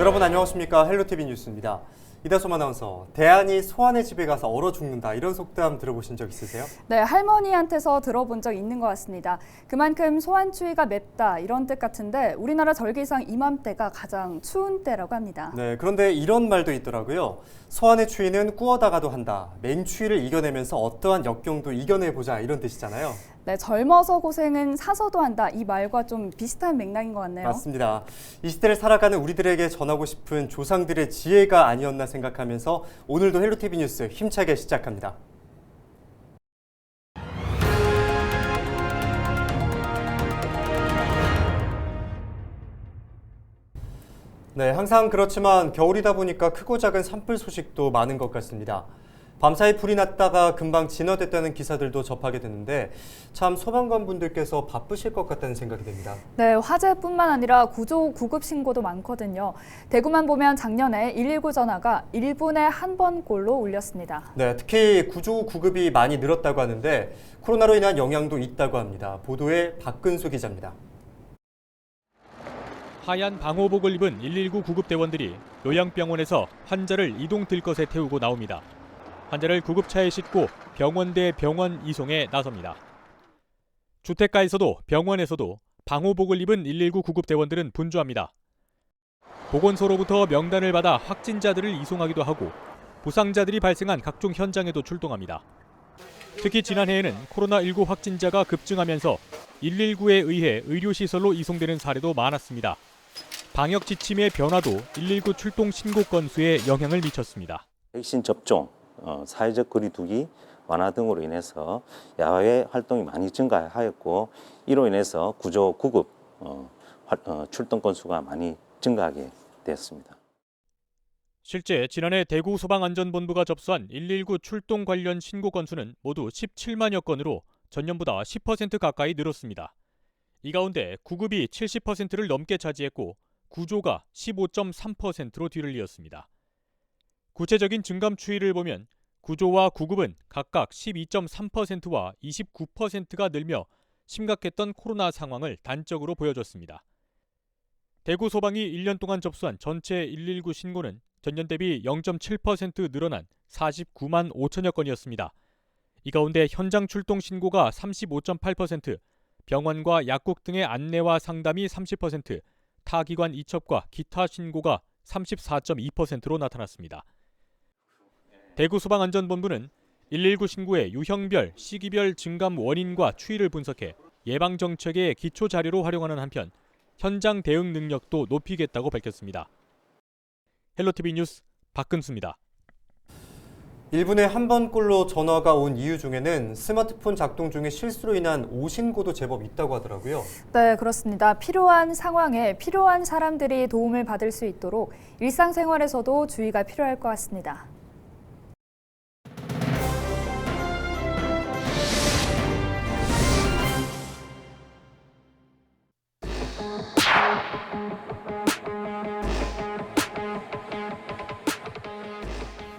여러분 안녕하십니까. 헬로티비 뉴스입니다. 이다솜 아나운서, 대안이 소환의 집에 가서 얼어 죽는다, 이런 속담 들어보신 적 있으세요? 네, 할머니한테서 들어본 적 있는 것 같습니다. 그만큼 소환추위가 맵다 이런 뜻 같은데 우리나라 절기상 이맘때가 가장 추운 때라고 합니다. 네, 그런데 이런 말도 있더라고요. 소환의 추위는 꾸어다가도 한다. 맹추위를 이겨내면서 어떠한 역경도 이겨내보자, 이런 뜻이잖아요. 네, 젊어서 고생은 사서도 한다. 이 말과 좀 비슷한 맥락인 것 같네요. 맞습니다. 이 시대를 살아가는 우리들에게 전하고 싶은 조상들의 지혜가 아니었나 생각하면서 오늘도 헬로티비 뉴스 힘차게 시작합니다. 네, 항상 그렇지만 겨울이다 보니까 크고 작은 산불 소식도 많은 것 같습니다. 밤사이 불이 났다가 금방 진화됐다는 기사들도 접하게 되는데 참 소방관 분들께서 바쁘실 것 같다는 생각이 듭니다. 네, 화재뿐만 아니라 구조 구급 신고도 많거든요. 대구만 보면 작년에 119 전화가 1분에 한 번꼴로 울렸습니다. 네, 특히 구조 구급이 많이 늘었다고 하는데 코로나로 인한 영향도 있다고 합니다. 보도에 박근수 기자입니다. 하얀 방호복을 입은 119 구급대원들이 요양병원에서 환자를 이동 들것에 태우고 나옵니다. 환자를 구급차에 싣고 병원대 병원 이송에 나섭니다. 주택가에서도 병원에서도 방호복을 입은 119 구급대원들은 분주합니다. 보건소로부터 명단을 받아 확진자들을 이송하기도 하고 부상자들이 발생한 각종 현장에도 출동합니다. 특히 지난해에는 코로나19 확진자가 급증하면서 119에 의해 의료시설로 이송되는 사례도 많았습니다. 방역 지침의 변화도 119 출동 신고 건수에 영향을 미쳤습니다. 백신 접종, 사회적 거리두기 완화 등으로 인해서 야외 활동이 많이 증가하였고 이로 인해서 구조 구급 출동 건수가 많이 증가하게 되었습니다. 실제 지난해 대구 소방안전본부가 접수한 119 출동 관련 신고 건수는 모두 17만여 건으로 전년보다 10% 가까이 늘었습니다. 이 가운데 구급이 70%를 넘게 차지했고 구조가 15.3%로 뒤를 이었습니다. 구체적인 증감 추이를 보면 구조와 구급은 각각 12.3%와 29%가 늘며 심각했던 코로나 상황을 단적으로 보여줬습니다. 대구 소방이 1년 동안 접수한 전체 119 신고는 전년 대비 0.7% 늘어난 49만 5천여 건이었습니다. 이 가운데 현장 출동 신고가 35.8%, 병원과 약국 등의 안내와 상담이 30%, 타기관 이첩과 기타 신고가 34.2%로 나타났습니다. 대구소방안전본부는 119 신고의 유형별, 시기별 증감 원인과 추이를 분석해 예방정책의 기초 자료로 활용하는 한편 현장 대응 능력도 높이겠다고 밝혔습니다. 헬로티비 뉴스 박근수입니다. 1분에 한 번꼴로 전화가 온 이유 중에는 스마트폰 작동 중에 실수로 인한 오신고도 제법 있다고 하더라고요. 네, 그렇습니다. 필요한 상황에 필요한 사람들이 도움을 받을 수 있도록 일상생활에서도 주의가 필요할 것 같습니다.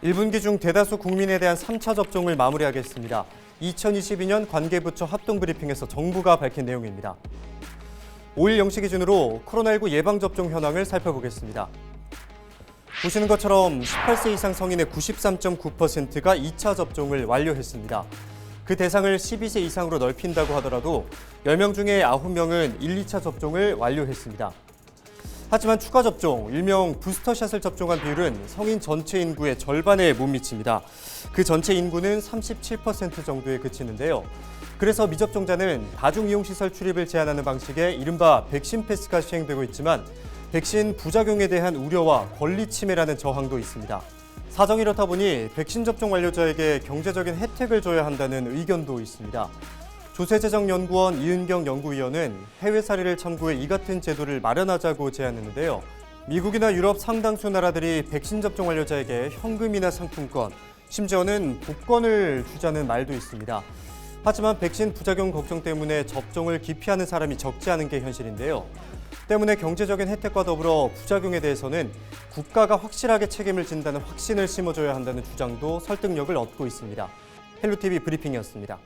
(1분기) 중 대다수 국민에 대한 3차 접종을 마무리하겠습니다. 2022년 관계부처 합동브리핑에서 정부가 밝힌 내용입니다. 5일 0시 기준으로 코로나19 예방접종 현황을 살펴보겠습니다. 보시는 것처럼 18세 이상 성인의 93.9%가 2차 접종을 완료했습니다. 그 대상을 12세 이상으로 넓힌다고 하더라도 10명 중에 9명은 1, 2차 접종을 완료했습니다. 하지만 추가 접종, 일명 부스터샷을 접종한 비율은 성인 전체 인구의 절반에 못 미칩니다. 그 전체 인구는 37% 정도에 그치는데요. 그래서 미접종자는 다중이용시설 출입을 제한하는 방식의 이른바 백신 패스가 시행되고 있지만 백신 부작용에 대한 우려와 권리 침해라는 저항도 있습니다. 사정이 이렇다 보니 백신 접종 완료자에게 경제적인 혜택을 줘야 한다는 의견도 있습니다. 조세재정연구원 이은경 연구위원은 해외 사례를 참고해 이 같은 제도를 마련하자고 제안했는데요. 미국이나 유럽 상당수 나라들이 백신 접종 완료자에게 현금이나 상품권, 심지어는 복권을 주자는 말도 있습니다. 하지만 백신 부작용 걱정 때문에 접종을 기피하는 사람이 적지 않은 게 현실인데요. 때문에 경제적인 혜택과 더불어 부작용에 대해서는 국가가 확실하게 책임을 진다는 확신을 심어줘야 한다는 주장도 설득력을 얻고 있습니다. 헬로티비 브리핑이었습니다.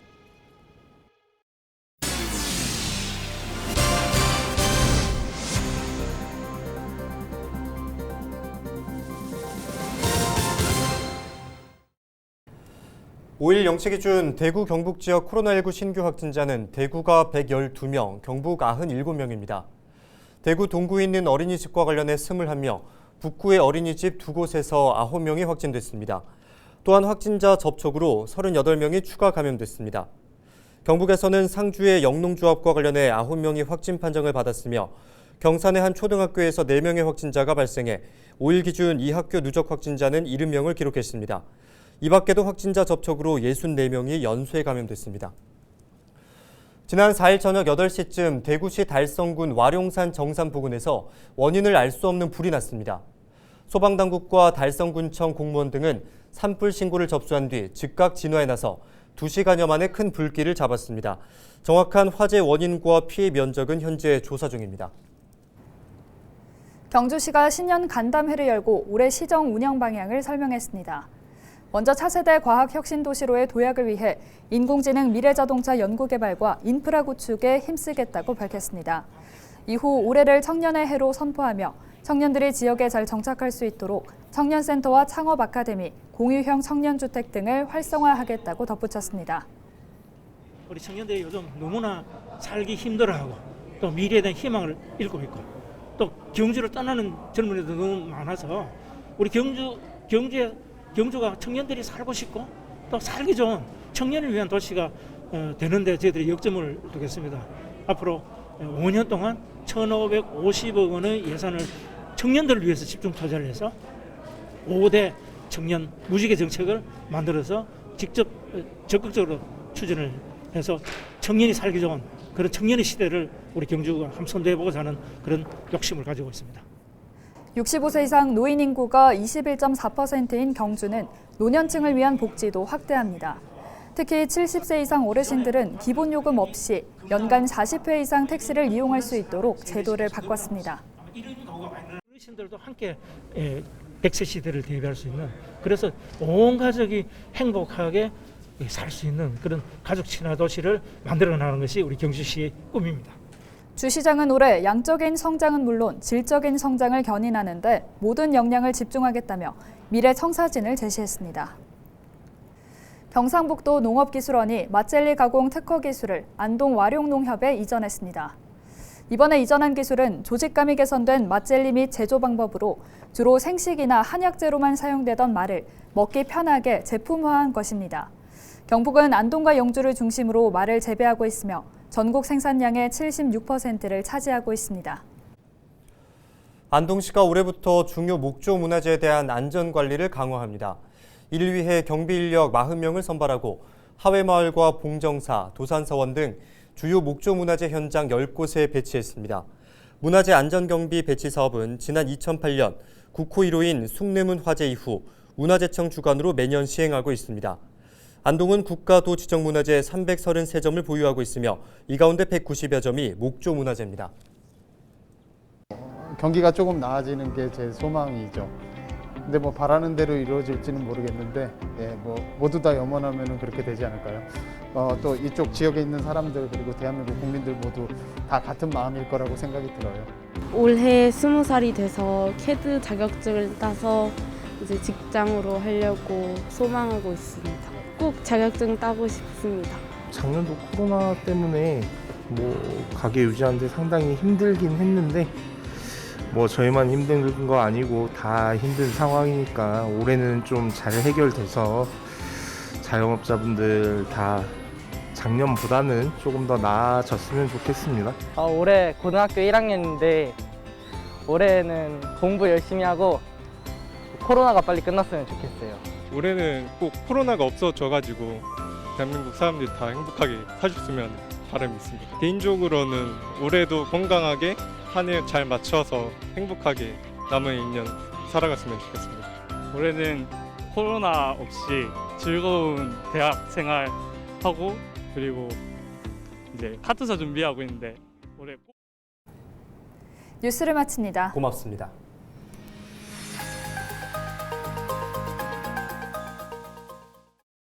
5일 0시 기준 대구 경북 지역 코로나19 신규 확진자는 대구가 112명, 경북 97명입니다. 대구 동구에 있는 어린이집과 관련해 21명, 북구의 어린이집 2곳에서 9명이 확진됐습니다. 또한 확진자 접촉으로 38명이 추가 감염됐습니다. 경북에서는 상주의 영농조합과 관련해 9명이 확진 판정을 받았으며 경산의 한 초등학교에서 4명의 확진자가 발생해 5일 기준 이 학교 누적 확진자는 70명을 기록했습니다. 이 밖에도 확진자 접촉으로 64명이 연쇄 감염됐습니다. 지난 4일 저녁 8시쯤 대구시 달성군 와룡산 정산 부근에서 원인을 알 수 없는 불이 났습니다. 소방당국과 달성군청 공무원 등은 산불 신고를 접수한 뒤 즉각 진화에 나서 2시간여 만에 큰 불길을 잡았습니다. 정확한 화재 원인과 피해 면적은 현재 조사 중입니다. 경주시가 신년 간담회를 열고 올해 시정 운영 방향을 설명했습니다. 먼저 차세대 과학혁신도시로의 도약을 위해 인공지능 미래자동차 연구개발과 인프라 구축에 힘쓰겠다고 밝혔습니다. 이후 올해를 청년의 해로 선포하며 청년들이 지역에 잘 정착할 수 있도록 청년센터와 창업 아카데미, 공유형 청년주택 등을 활성화하겠다고 덧붙였습니다. 우리 청년들이 요즘 너무나 살기 힘들어하고 또 미래에 대한 희망을 잃고 있고 또 경주를 떠나는 젊은이들 너무 많아서 우리 경주가 청년들이 살고 싶고 또 살기 좋은 청년을 위한 도시가 되는데 저희들이 역점을 두겠습니다. 앞으로 5년 동안 1,550억 원의 예산을 청년들을 위해서 집중 투자를 해서 5대 청년 무지개 정책을 만들어서 직접 적극적으로 추진을 해서 청년이 살기 좋은 그런 청년의 시대를 우리 경주가 한번 선도해보고 사는 그런 욕심을 가지고 있습니다. 65세 이상 노인 인구가 21.4%인 경주는 노년층을 위한 복지도 확대합니다. 특히 70세 이상 어르신들은 기본요금 없이 연간 40회 이상 택시를 이용할 수 있도록 제도를 바꿨습니다. 어르신들도 함께 100세 시대를 대비할 수 있는 그래서 온 가족이 행복하게 살 수 있는 그런 가족 친화 도시를 만들어 나가는 것이 우리 경주시의 꿈입니다. 주 시장은 올해 양적인 성장은 물론 질적인 성장을 견인하는 데 모든 역량을 집중하겠다며 미래 청사진을 제시했습니다. 경상북도 농업기술원이 맛젤리 가공 특허 기술을 안동 와룡농협에 이전했습니다. 이번에 이전한 기술은 조직감이 개선된 맛젤리 및 제조 방법으로 주로 생식이나 한약재로만 사용되던 말을 먹기 편하게 제품화한 것입니다. 경북은 안동과 영주를 중심으로 말을 재배하고 있으며 전국 생산량의 76%를 차지하고 있습니다. 안동시가 올해부터 중요 목조 문화재에 대한 안전관리를 강화합니다. 이를 위해 경비인력 40명을 선발하고 하회마을과 봉정사, 도산서원 등 주요 목조 문화재 현장 10곳에 배치했습니다. 문화재 안전경비 배치 사업은 지난 2008년 9호 1호인 숭례문 화재 이후 문화재청 주관으로 매년 시행하고 있습니다. 안동은 국가도 지정문화재 333점을 보유하고 있으며 이 가운데 190여 점이 목조 문화재입니다. 경기가 조금 나아지는 게 제 소망이죠. 근데 뭐 바라는 대로 이루어질지는 모르겠는데 모두 다 염원하면 그렇게 되지 않을까요? 또 이쪽 지역에 있는 사람들 그리고 대한민국 국민들 모두 다 같은 마음일 거라고 생각이 들어요. 올해 20살이 돼서 캐드 자격증을 따서 이제 직장으로 하려고 소망하고 있습니다. 꼭 자격증 따고 싶습니다. 작년도 코로나 때문에 가게 유지하는데 상당히 힘들긴 했는데 저희만 힘든 거 아니고 다 힘든 상황이니까 올해는 좀 잘 해결돼서 자영업자분들 다 작년보다는 조금 더 나아졌으면 좋겠습니다. 올해 고등학교 1학년인데 올해는 공부 열심히 하고 코로나가 빨리 끝났으면 좋겠어요. 올해는 꼭 코로나가 없어져가지고 대한민국 사람들이 다 행복하게 사셨으면 바람이 있습니다. 개인적으로는 올해도 건강하게 한 해 잘 맞춰서 행복하게 남은 2년 살아갔으면 좋겠습니다. 올해는 코로나 없이 즐거운 대학 생활 하고 그리고 이제 카트사 준비하고 있는데 올해 뉴스를 마칩니다. 고맙습니다.